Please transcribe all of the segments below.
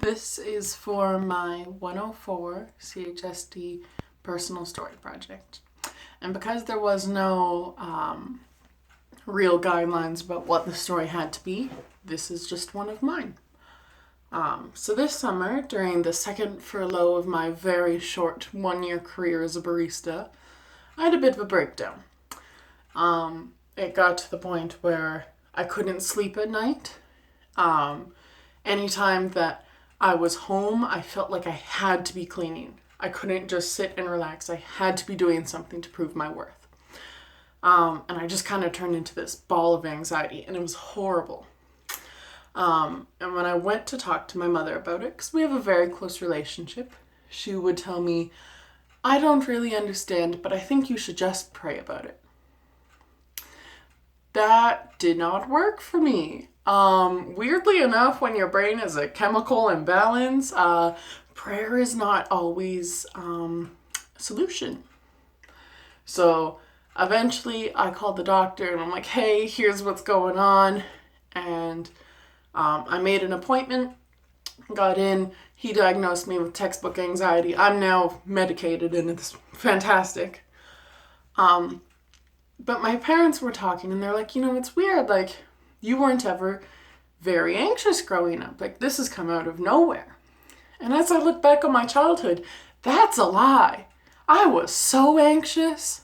This is for my 104 CHSD personal story project. And because there was no real guidelines about what the story had to be, this is just one of mine. So this summer, during the second furlough of my very short 1-year career as a barista, I had a bit of a breakdown. It got to the point where I couldn't sleep at night. Anytime that I was home, I felt like I had to be cleaning. I couldn't just sit and relax. I had to be doing something to prove my worth. And I just kind of turned into this ball of anxiety, and it was horrible. And when I went to talk to my mother about it, because we have a very close relationship, she would tell me, I don't really understand, but I think you should just pray about it. That did not work for me. Weirdly enough, when your brain is a chemical imbalance, prayer is not always a solution. So eventually I called the doctor and I'm like, hey, here's what's going on. And I made an appointment, got in. He diagnosed me with textbook anxiety. I'm now medicated and it's fantastic. But my parents were talking and they're like, it's weird. Like, you weren't ever very anxious growing up. Like, this has come out of nowhere. And as I look back on my childhood, that's a lie. I was so anxious.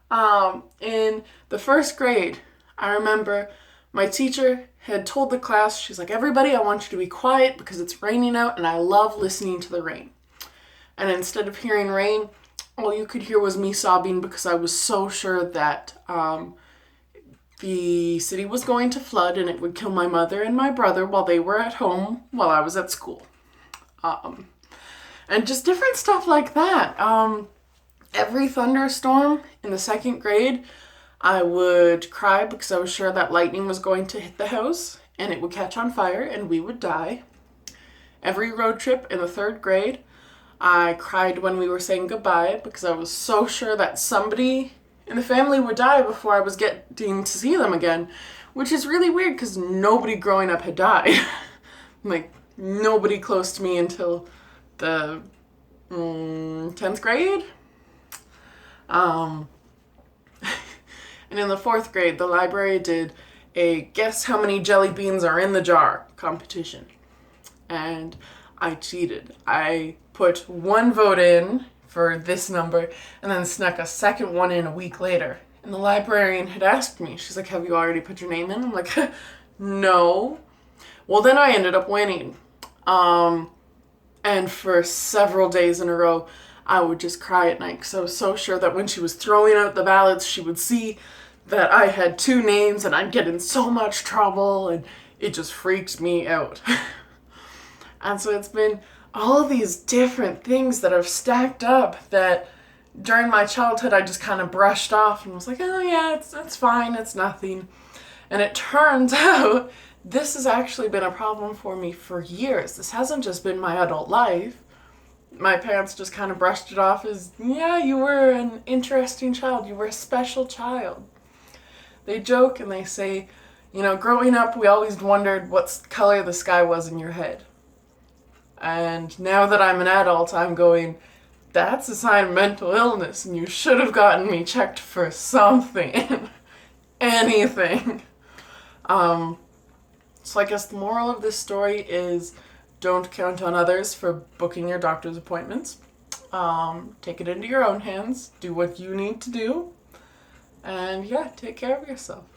In the first grade, I remember my teacher had told the class, she's like, everybody, I want you to be quiet because it's raining out and I love listening to the rain. And instead of hearing rain, all you could hear was me sobbing because I was so sure that the city was going to flood and it would kill my mother and my brother while they were at home while I was at school. And just different stuff like that. Every thunderstorm in the second grade, I would cry because I was sure that lightning was going to hit the house and it would catch on fire and we would die. Every road trip in the third grade, I cried when we were saying goodbye because I was so sure that somebody in the family would die before I was getting to see them again, which is really weird because nobody growing up had died. Like, nobody close to me until the 10th grade. And in the fourth grade, the library did a guess how many jelly beans are in the jar competition. And I cheated. I put one vote in for this number and then snuck a second one in a week later. And the librarian had asked me, she's like, have you already put your name in? I'm like, no. Well, then I ended up winning. And for several days in a row, I would just cry at night because I was so sure that when she was throwing out the ballots, she would see that I had 2 names and I'd get in so much trouble, and it just freaked me out. And so it's been all of these different things that have stacked up that during my childhood I just kind of brushed off and was like, oh yeah, it's fine, it's nothing. And it turns out this has actually been a problem for me for years. This hasn't just been my adult life. My parents just kind of brushed it off as, yeah, you were an interesting child. You were a special child. They joke and they say, growing up, we always wondered what color the sky was in your head. And now that I'm an adult, I'm going, that's a sign of mental illness and you should have gotten me checked for something. Anything. So I guess the moral of this story is don't count on others for booking your doctor's appointments. Take it into your own hands. Do what you need to do. And yeah, take care of yourself.